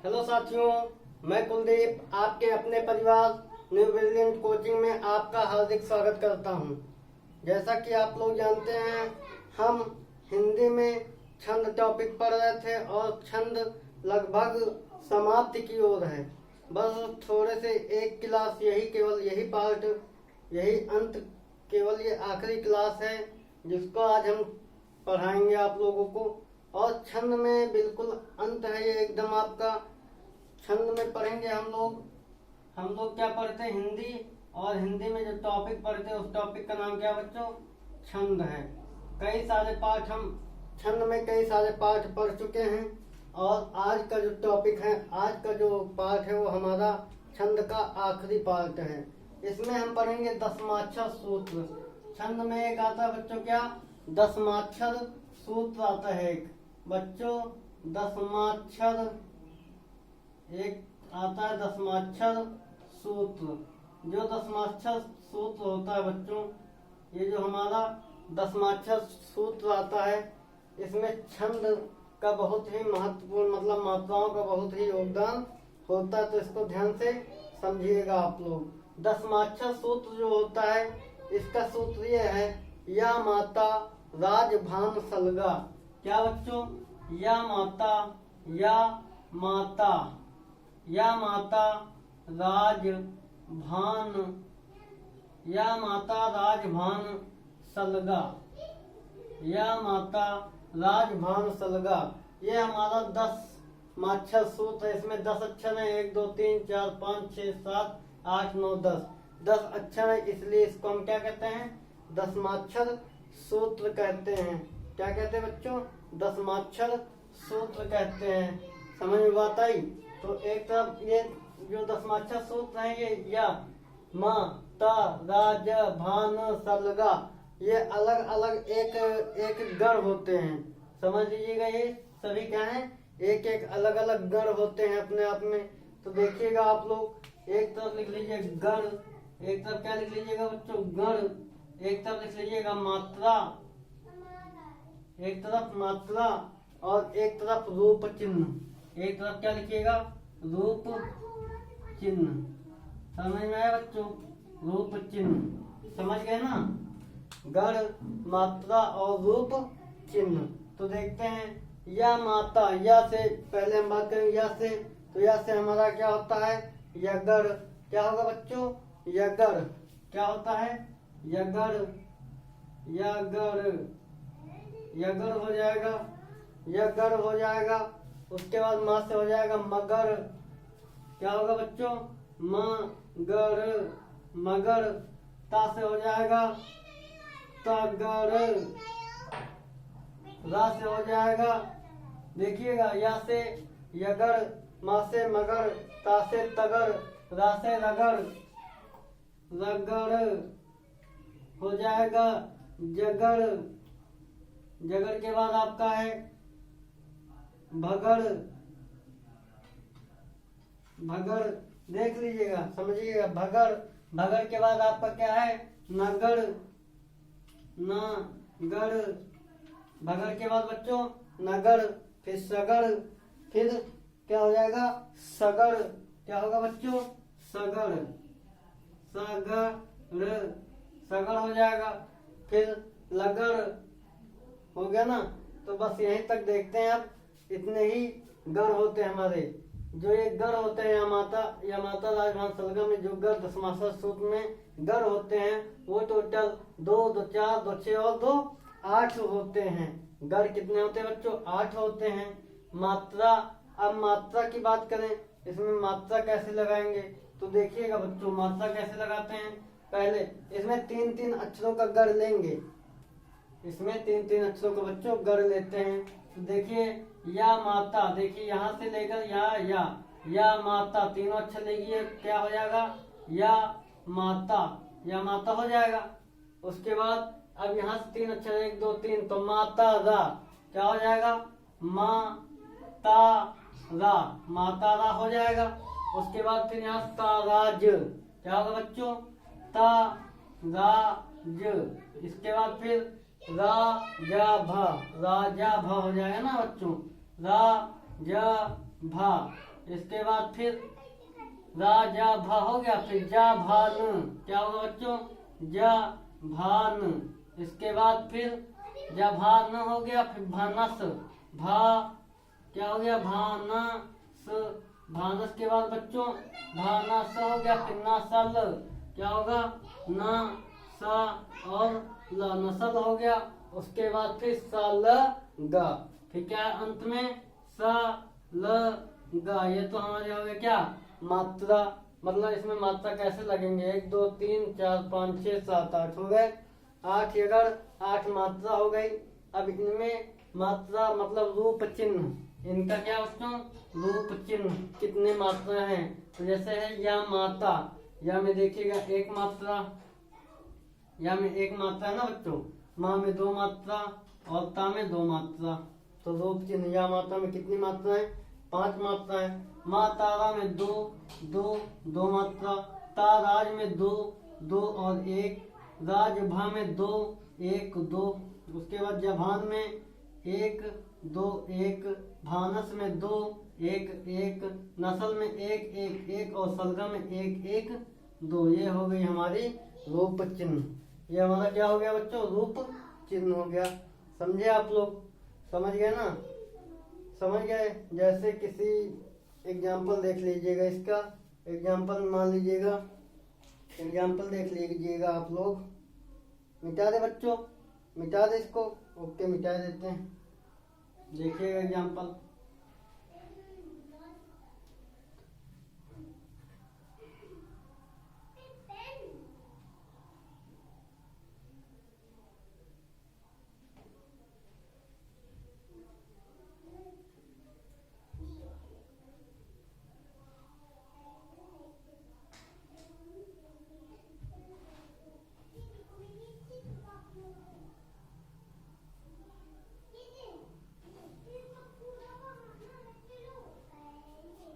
Hello साथियों, मैं कुलदीप आपके अपने परिवार न्यू ब्रिलियंट कोचिंग में आपका हार्दिक स्वागत करता हूं। जैसा कि आप लोग जानते हैं, हम हिंदी में छंद टॉपिक पढ़ रहे थे और छंद लगभग समाप्ति की ओर है। बस थोड़े से एक क्लास, केवल यही पार्ट, यही अंत, केवल ये आखिरी क्लास है जिसको आज हम पढ़ाएंगे आप लोगों को। और छंद में बिल्कुल अंत है ये एकदम आपका। छंद में पढ़ेंगे हम लोग क्या पढ़ते हैं, हिंदी। और हिंदी में जो टॉपिक पढ़ते हैं उस टॉपिक का नाम क्या बच्चों, छंद है। कई सारे पाठ हम छंद में कई सारे पाठ पढ़ चुके हैं और आज का जो टॉपिक है, आज का जो पाठ है वो हमारा छंद का आखिरी पार्ट है। इसमें हम पढ़ेंगे दशमाक्षर सूत्र। छंद में एक आता है बच्चों क्या, दशमाक्षर सूत्र आता है एक बच्चों। दशमाक्षर एक आता है दशमाक्षर सूत्र। जो दशमाक्षर सूत्र होता है बच्चों, ये जो हमारा दशमाक्षर सूत्र आता है, इसमें छंद का बहुत ही महत्वपूर्ण, मतलब मात्राओं का बहुत ही योगदान होता है। तो इसको ध्यान से समझिएगा आप लोग। दशमाक्षर सूत्र जो होता है, इसका सूत्र ये है, या माता राजभान सलगा। क्या बच्चों, या माता, या माता, या माता राजभान, या माता राजभान सलगा, या माता राजभान सलगा। ये हमारा 10 सूत्र है। इसमें 10 अक्षर है, 1 2 3 4 5 6 7 8 9 10। 10 अक्षर है, इसलिए इसको हम क्या कहते हैं, दशमाक्षर सूत्र कहते हैं। क्या कहते हैं बच्चों, दशमाक्षर सूत्र कहते हैं। समझ में बात आई? तो एक तरफ ये जो दशमाक्षर सूत्र है, ये या मा ता राज भान सलगा, ये अलग अलग एक एक गण होते हैं। समझ लीजिएगा, ये सभी क्या है, एक एक अलग अलग गण होते हैं अपने आप में। तो देखिएगा आप लोग, एक तरफ लिख लीजिए गण, एक तरफ क्या लिख लीजिएगा बच्चों, गण। एक तरफ लिख लीजिएगा मात्रा, एक तरफ मात्रा, और एक तरफ रूप चिन्ह। एक तरफ क्या लिखिएगा, रूप चिन्ह। समझ में आया बच्चों, रूप चिन्ह। समझ गए ना, गण, मात्रा और रूप चिन्ह। तो देखते हैं, या माता, या से पहले हम बात करेंगे, या से। तो या से हमारा क्या होता है, यगड़। क्या होगा बच्चों, यगड़। क्या होता है, यगड़, यगड़, यगड़ हो जाएगा, यगड़ हो जाएगा। उसके बाद माँ से हो जाएगा मगर। क्या होगा बच्चों, मगर, मगर। ता से हो जाएगा तगर, रा से हो जाएगा, देखिएगा, या से यगड़, माँ से मगर, ता से तगर, रा से रगड़, रगड़ हो जाएगा जगड़। जगड़ के बाद आपका है भगड़, भगड़। देख लीजिएगा, समझिएगा, भगड़। भगड़ के बाद आपका क्या है, नगड़, नगड़। भगड़ के बाद बच्चों नगड़, फिर सगड़, फिर क्या हो जाएगा, सगड़। क्या होगा बच्चों, सगड़, सगड़, सगड़ हो जाएगा। फिर लगड़ हो गया ना। तो बस यहीं तक देखते हैं आप। इतने ही गण होते हैं हमारे। जो ये गण होते हैं, या माता राजभान सलगा में जो गण दशमाक्षर सूत्र में गण होते हैं, वो टोटल 2 2 4 2 6 और 2 8 होते हैं। गण कितने होते हैं बच्चों, 8 होते हैं। मात्रा, अब मात्रा की बात करें, इसमें मात्रा कैसे लगाएंगे, तो देखिएगा बच्चों, मात्रा कैसे लगाते हैं। पहले इसमें 3 अक्षरों का गण लेंगे। इसमें 3 अक्षरों का बच्चों गण लेते हैं। तो देखिए, या माता, देखिए यहाँ से लेकर या माता, तीनों अक्षर लेंगे, क्या हो जाएगा, या माता, या माता हो जाएगा। उसके बाद अब यहाँ से 3 अक्षर, 1 2 3, तो माता रा, क्या हो जाएगा, माता रा, माता रा हो जाएगा। उसके बाद फिर यहाँ ताराज, क्या होगा बच्चों, ताराज। इसके बाद फिर राजा भा, राजा भा हो जाएगा ना बच्चों, राजा भा। इसके बाद फिर रा जा भा हो गया, फिर जा भान, क्या होगा बच्चों, जा भान। इसके बाद फिर जा भान हो गया, फिर भानस, भा क्या हो गया, भानस, भानस के बाद बच्चों भानस हो गया, फिर नसल, क्या होगा, ना सा और ल, नसल हो गया। उसके बाद फिर सल गा, फिर क्या है अंत में, सा ल गा। ये तो हमारे हो गए क्या, मात्रा, मतलब इसमें मात्रा कैसे लगेंगे, 1 2 3 4 5 6 7 8 हो गए, 8 अगर 8 मात्रा हो गई। अब इनमें मात्रा मतलब रूप चिन्ह, इनका क्या बच्चों, रूप चिन्ह कितने मात्रा हैं, तो जैसे है या माता, या में देखिएगा 1 मात्रा, या में 1 मात्रा है ना बच्चों, माँ में 2 मात्रा और ता में 2 मात्रा। तो रूप चिन्ह या मात्रा में कितनी मात्रा है, 5 मात्रा है। माँ तारा में 2 2 2 मात्रा, ताराज में 2 2 और 1, राज भा में 2 1 2। उसके बाद जभान में 1 2 1, भानस में 2 1 1, नसल में 1 1 1 और सलगा में 1 1 2। ये हो गई हमारी रूप चिन्ह। ये हमारा क्या हो गया बच्चों, रूप चिन्ह हो गया। समझे आप लोग, समझ गए ना, समझ गए। जैसे किसी एग्जाम्पल देख लीजिएगा, इसका एग्जाम्पल मान लीजिएगा, एग्जाम्पल देख लीजिएगा आप लोग। मिटा दे बच्चों, मिटा दे इसको, ओके मिटा देते हैं। देखिएगा एग्जाम्पल,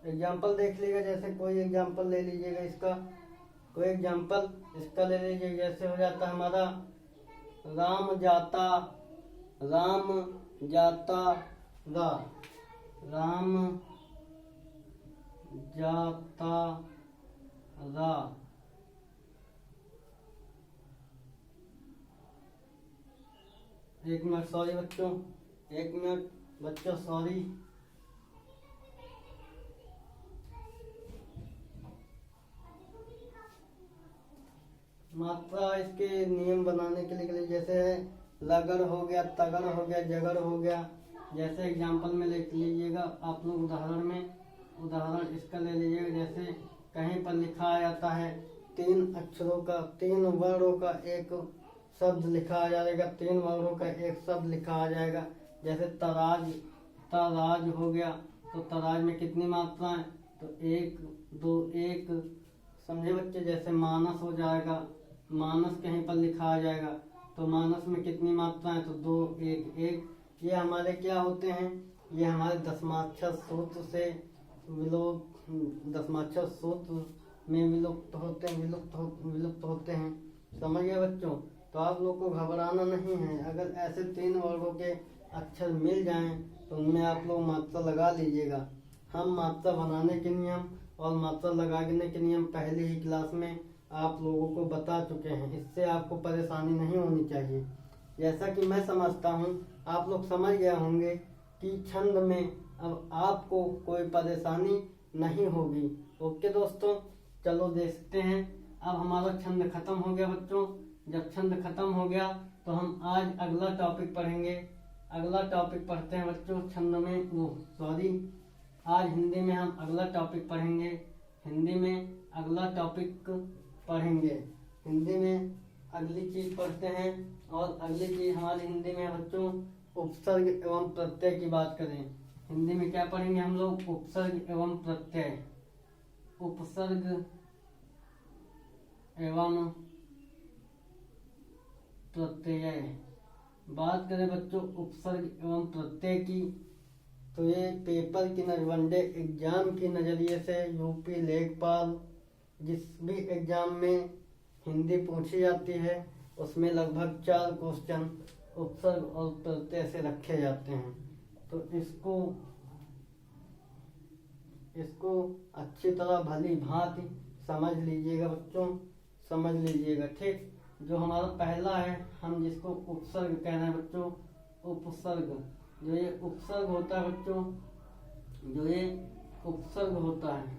एग्जाम्पल देख लीजिएगा। जैसे कोई एग्जाम्पल ले लीजिएगा इसका, कोई एग्जाम्पल इसका ले लीजिए। जैसे हो जाता है हमारा राम जाता, राम जाता रा, राम जाता रा। एक मिनट सॉरी बच्चों, 1 मिनट बच्चों सॉरी। मात्रा इसके नियम बनाने के लिए जैसे है लगड़ हो गया, तगड़ हो गया, जगड़ हो गया। जैसे एग्जाम्पल में लिख लीजिएगा आप लोग, उदाहरण में, उदाहरण इसका ले लीजिएगा। जैसे कहीं पर लिखा जाता है 3 अक्षरों का, 3 वर्णों का एक शब्द लिखा आ जाएगा, 3 वर्णों का एक शब्द लिखा आ जाएगा। जैसे तराज, तराज हो गया, तो तराज में कितनी मात्रा है, तो 1 2 1। समझे बच्चे। जैसे मानस हो जाएगा, मानस कहीं पर लिखा आ जाएगा, तो मानस में कितनी मात्रा है, तो 2 1 1। ये हमारे क्या होते हैं, ये हमारे दशमाक्षर सूत्र से दशमाक्षर सूत्र में विलुप्त होते हैं, विलुप्त होते हैं। समझ गए बच्चों। तो आप लोग को घबराना नहीं है। अगर ऐसे 3 वर्गों के अक्षर मिल जाएं तो उनमें आप लोग मात्रा लगा लीजिएगा। हम मात्रा बनाने के नियम और मात्रा लगाने के नियम पहले ही क्लास में आप लोगों को बता चुके हैं। इससे आपको परेशानी नहीं होनी चाहिए। जैसा कि मैं समझता हूँ आप लोग समझ गए होंगे कि छंद में अब आपको कोई परेशानी नहीं होगी। ओके दोस्तों, चलो देखते हैं। अब हमारा छंद खत्म हो गया बच्चों। जब छंद खत्म हो गया तो हम आज अगला टॉपिक पढ़ेंगे। अगला टॉपिक पढ़ते हैं बच्चों छंद में, आज हिंदी में हम अगला टॉपिक पढ़ेंगे। हिंदी में अगला टॉपिक पढ़ेंगे। हिंदी में अगली चीज पढ़ते हैं। और अगली चीज हमारी हिंदी में बच्चों उपसर्ग एवं प्रत्यय की बात करें। हिंदी में क्या पढ़ेंगे हम लोग, उपसर्ग एवं प्रत्यय। उपसर्ग एवं प्रत्यय। बात करें बच्चों उपसर्ग एवं प्रत्यय की, तो ये पेपर की वनडे एग्जाम के नज़रिए से यूपी लेखपाल जिस भी एग्जाम में हिंदी पूछी जाती है उसमें लगभग 4 क्वेश्चन उपसर्ग और प्रत्यय से रखे जाते हैं। तो इसको इसको अच्छी तरह भली भांति समझ लीजिएगा बच्चों, समझ लीजिएगा। ठीक, जो हमारा पहला है, हम जिसको उपसर्ग कह रहे हैं बच्चों, उपसर्ग। जो ये उपसर्ग होता है बच्चों, जो ये उपसर्ग होता है,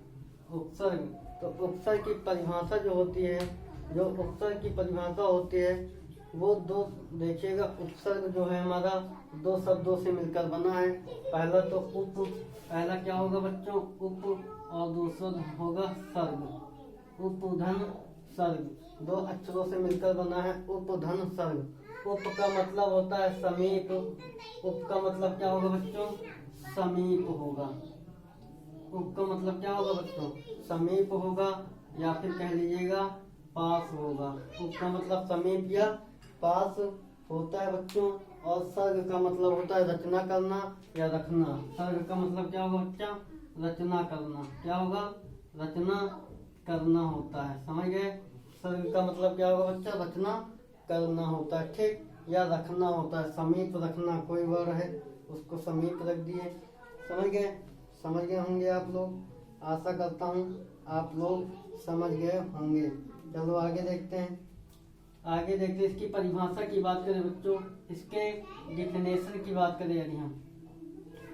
उपसर्ग, तो उपसर्ग की परिभाषा जो होती है, जो उपसर्ग की परिभाषा होती है वो दो, देखिएगा उपसर्ग जो है हमारा दो शब्दों से मिलकर बना है। पहला तो उप, पहला क्या होगा बच्चों, उप, और दूसरा होगा सर्ग, उपधन सर्ग, दो अक्षरों से मिलकर बना है उपधन सर्ग। उप का मतलब होता है समीप, उप का मतलब क्या होगा बच्चों, समीप होगा। उप का मतलब क्या होगा बच्चों, समीप होगा, या फिर कह लीजिएगा पास होगा। उप का मतलब समीप या पास होता है बच्चों। और सर्ग का मतलब होता है रचना करना या रखना। सर्ग का मतलब क्या होगा बच्चा, रचना करना। क्या होगा, रचना करना होता है, समझ गए। सर्ग का मतलब क्या होगा बच्चा, रचना करना होता है। ठीक, या रखना होता है, समीप रखना, कोई वर्ड है उसको समीप रख दिए, समझ गए। समझ गए होंगे आप लोग, आशा करता हूँ आप लोग समझ गए होंगे। चलो आगे देखते हैं, आगे देखते हैं इसकी परिभाषा की बात करें बच्चों, इसके डिफिनेशन की बात करें।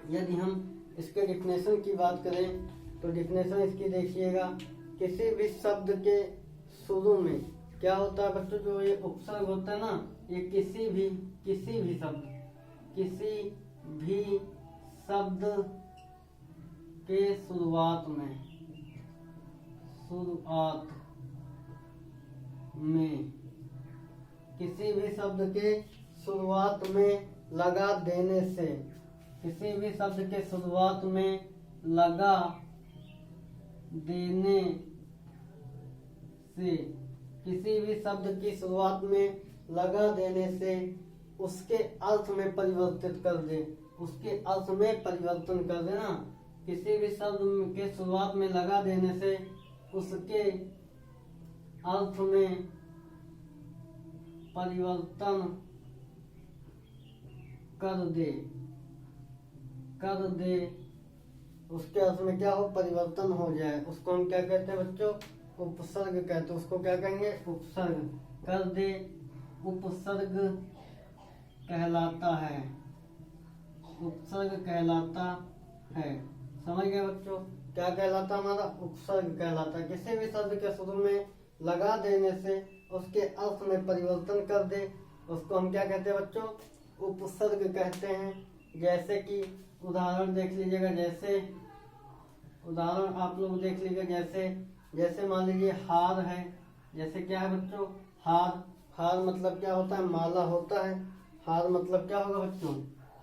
यदि हम इसके डिफिनेशन की बात करें तो डिफिनेशन इसकी देखिएगा, किसी भी शब्द के शुरू में क्या होता है बच्चों, जो ये उपसर्ग होता है ना, ये किसी भी शब्द के शुरुआत में किसी भी शब्द के शुरुआत में लगा देने से, किसी भी शब्द के शुरुआत में लगा देने से, किसी भी शब्द की शुरुआत में लगा देने से उसके अर्थ में परिवर्तित कर दे, उसके अर्थ में परिवर्तन कर देना। किसी भी शब्द के शुरुआत में लगा देने से उसके अर्थ में परिवर्तन कर दे, उसके अर्थ में क्या हो, परिवर्तन हो जाए, उसको हम क्या कहते हैं बच्चों, उपसर्ग कहते हैं। उसको क्या कहेंगे, उपसर्ग कर दे, उपसर्ग कहलाता है, उपसर्ग कहलाता है। समझ गए बच्चों, क्या कहलाता है हमारा, उपसर्ग कहलाता है। किसी भी शब्द के शुरू में लगा देने से उसके अर्थ में परिवर्तन कर दे, उसको हम क्या कहते हैं बच्चों, उपसर्ग कहते हैं। जैसे कि उदाहरण देख लीजिएगा, जैसे उदाहरण आप लोग देख लीजिएगा, जैसे मान लीजिए हार है, जैसे क्या है बच्चों, हार, हार मतलब क्या होता है, माला होता है। हार मतलब क्या होगा बच्चों,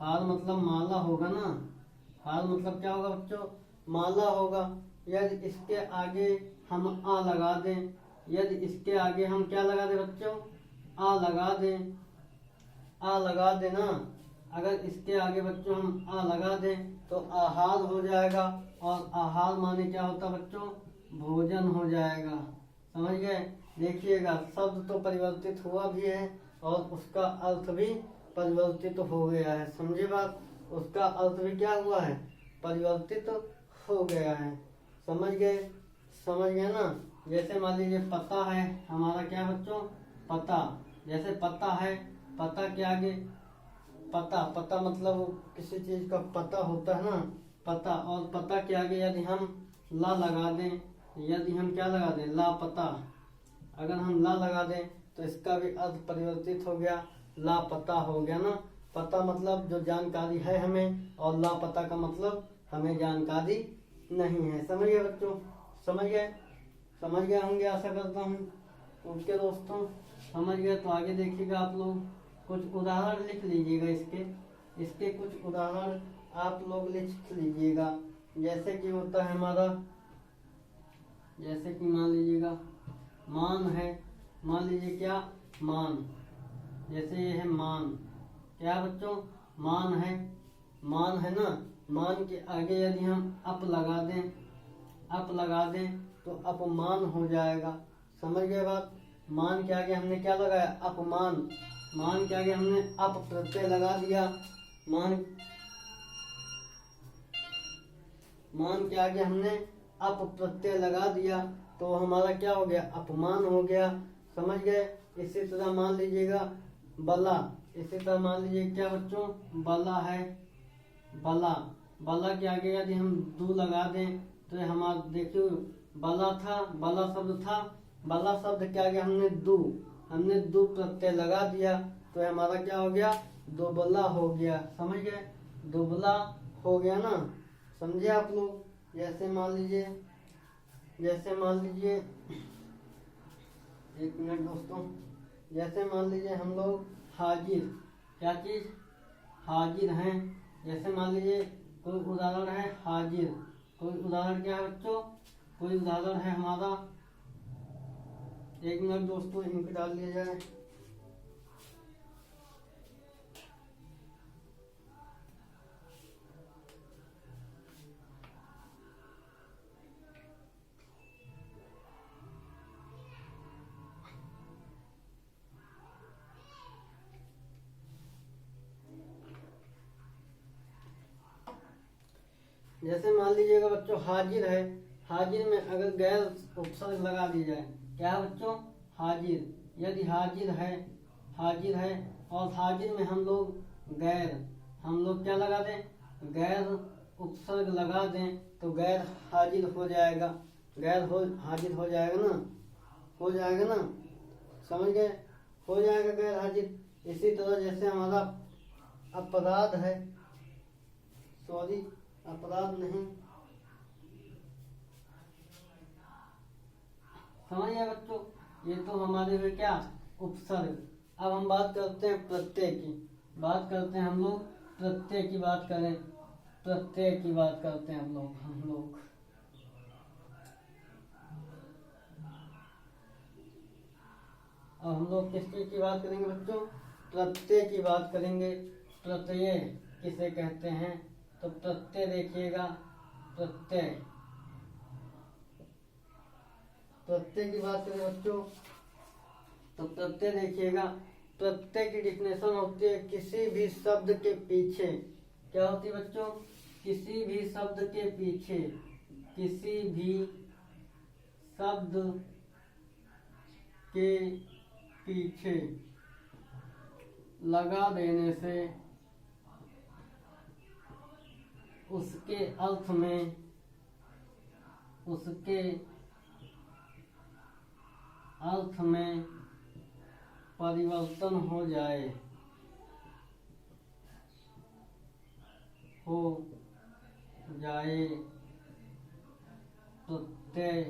हार मतलब माला होगा ना, हार मतलब क्या होगा बच्चों, माला होगा। यदि इसके आगे हम आ लगा दें, यदि इसके आगे हम क्या लगा दें बच्चों, आ लगा दें, आ लगा देना, अगर इसके आगे बच्चों हम आ लगा दें तो आहार हो जाएगा, और आहार माने क्या होता बच्चों, भोजन हो जाएगा। समझ गए। देखिएगा शब्द तो परिवर्तित हुआ भी है और उसका अर्थ भी परिवर्तित हो गया है, समझे बात, उसका अर्थ भी क्या हुआ है, परिवर्तित हो गया है। समझ गए, समझ गए ना। जैसे मान लीजिए पता है हमारा, क्या बच्चों, पता, जैसे पता है, पता के आगे पता मतलब किसी चीज का पता होता है ना, पता, और पता के आगे यदि हम ला लगा दें, यदि हम क्या लगा दें, लापता, अगर हम ला लगा दें तो इसका भी अर्थ परिवर्तित हो गया, लापता हो गया ना। पता मतलब जो जानकारी है हमें, और लापता का मतलब हमें जानकारी नहीं है। समझ गए बच्चों, समझ गए होंगे आशा करता हूँ। ओके दोस्तों, समझ गए तो आगे देखिएगा आप लोग, कुछ उदाहरण लिख लीजिएगा, इसके कुछ उदाहरण आप लोग लिख लीजिएगा। जैसे कि होता है हमारा, जैसे कि मान लीजिएगा मान है, मान लीजिए क्या, मान, जैसे ये है मान, क्या बच्चों, मान है ना, मान के आगे यदि हम अप लगा दें तो अपमान हो जाएगा। समझ गए बात, मान के आगे हमने क्या लगाया, अपमान, मान के आगे हमने अप प्रत्यय लगा दिया, मान के आगे हमने अप प्रत्यय लगा दिया तो हमारा क्या हो गया, अपमान हो गया। समझ गए। इसी तरह मान लीजिएगा बला, इसी तरह मान लीजिए क्या बच्चों, बला है, बला, बला के आगे यदि हम दू लगा दें तो हमारा देखियो बला था, बला शब्द था, बला शब्द के आगे हमने दू प्रत्यय लगा दिया तो हमारा क्या हो गया, दोबला हो गया। समझ गए, दोबला हो गया ना। समझे आप लोग। जैसे मान लीजिए एक मिनट दोस्तों, जैसे मान लीजिए हम लोग हाजिर, क्या चीज, हाजिर हैं। जैसे मान लीजिए कोई उदाहरण है हाजिर, कोई उदाहरण क्या है बच्चों, कोई उदाहरण है हमारा, एक मिनट दोस्तों इंक डाल लिया जाए। जैसे मान लीजिएगा बच्चों हाजिर है, हाजिर में अगर गैर उपसर्ग लगा दिया जाए, क्या है बच्चों, हाजिर। यदि हाजिर है और हाजिर में हम लोग क्या लगा दें, गैर उपसर्ग लगा दें तो गैर हाजिर हो जाएगा, हाजिर हो जाएगा ना, हो जाएगा ना। समझ गए, हो जाएगा गैर हाजिर। इसी तरह जैसे हमारा अपराध है, सॉरी अपराध नहीं, समझ गए बच्चों, ये तो हमारे हुए क्या, उपसर्ग। अब हम बात करते हैं प्रत्यय की, बात करते हैं हम लोग प्रत्यय की बात करें, प्रत्यय की बात करते हैं हम लोग अब हम लोग किस चीज की बात करेंगे बच्चों, प्रत्यय की बात करेंगे। प्रत्यय किसे कहते हैं, तो प्रत्यय देखिएगा, प्रत्यय की बात करें बच्चों तो प्रत्यय देखिएगा, प्रत्यय की डिफिनेशन होती है किसी भी शब्द के पीछे, क्या होती है बच्चों, किसी भी शब्द के पीछे, किसी भी शब्द के पीछे लगा देने से उसके अर्थ में परिवर्तन हो जाए, प्रत्यय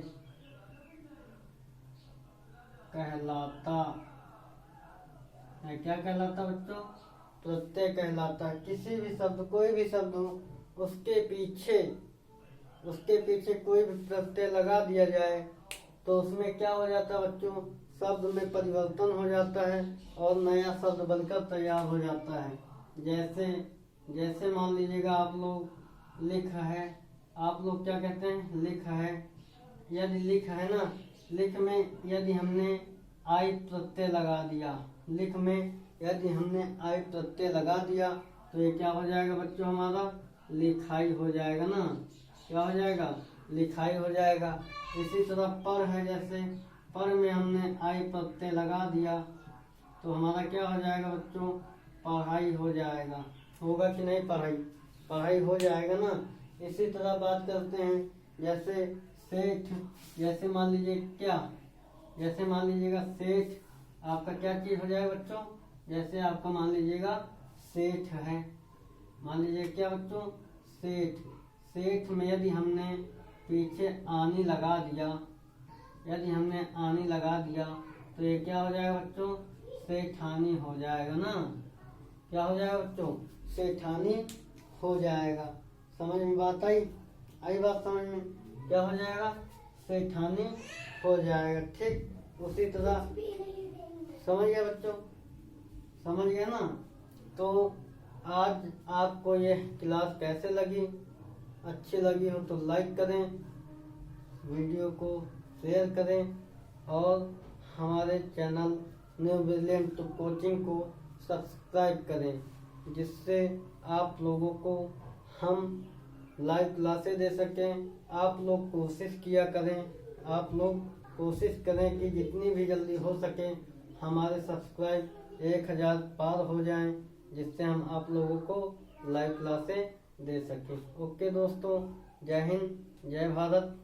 कहलाता है। क्या कहलाता बच्चों, प्रत्यय कहलाता है। किसी भी शब्द, कोई भी शब्द हो, उसके पीछे कोई भी प्रत्यय लगा दिया जाए तो उसमें क्या हो जाता है बच्चों, शब्द में परिवर्तन हो जाता है और नया शब्द बनकर तैयार हो जाता है। जैसे मान लीजिएगा आप लोग लिख है, आप लोग क्या कहते हैं, लिख है। यदि लिख है ना, लिख में यदि हमने आई प्रत्यय लगा दिया, लिख में यदि हमने आई प्रत्यय लगा दिया तो ये क्या हो जाएगा बच्चों, हमारा लिखाई हो जाएगा ना। क्या हो जाएगा, लिखाई हो जाएगा। इसी तरह पर है, जैसे पर में हमने आई प्रत्यय लगा दिया तो हमारा क्या हो जाएगा बच्चों, पढ़ाई हो जाएगा। होगा कि नहीं, पढ़ाई हो जाएगा ना। इसी तरह बात करते हैं जैसे सेठ, जैसे मान लीजिए क्या, जैसे मान लीजिएगा सेठ आपका क्या चीज हो जाएगा बच्चों, जैसे आपका मान लीजिएगा सेठ है, मान लीजिए क्या बच्चों, सेठ। सेठ में यदि हमने पीछे आनी लगा दिया, यदि हमने आनी लगा दिया तो ये क्या हो जाएगा बच्चों, सेठानी हो जाएगा ना। क्या हो जाएगा बच्चों, सेठानी हो जाएगा। समझ में बात आई बात समझ में, क्या हो जाएगा, सेठानी हो जाएगा। ठीक उसी तरह समझ गए बच्चों, समझ गए ना। तो आज आपको ये क्लास कैसे लगी, अच्छी लगी हो तो लाइक करें, वीडियो को शेयर करें और हमारे चैनल न्यू ब्रिलियंट कोचिंग को सब्सक्राइब करें, जिससे आप लोगों को हम लाइव क्लासेस दे सकें। आप लोग कोशिश किया करें, आप लोग कोशिश करें कि जितनी भी जल्दी हो सके हमारे सब्सक्राइब 1000 पार हो जाएं, जिससे हम आप लोगों को लाइव क्लासें दे सकें। ओके दोस्तों, जय हिंद, जय भारत।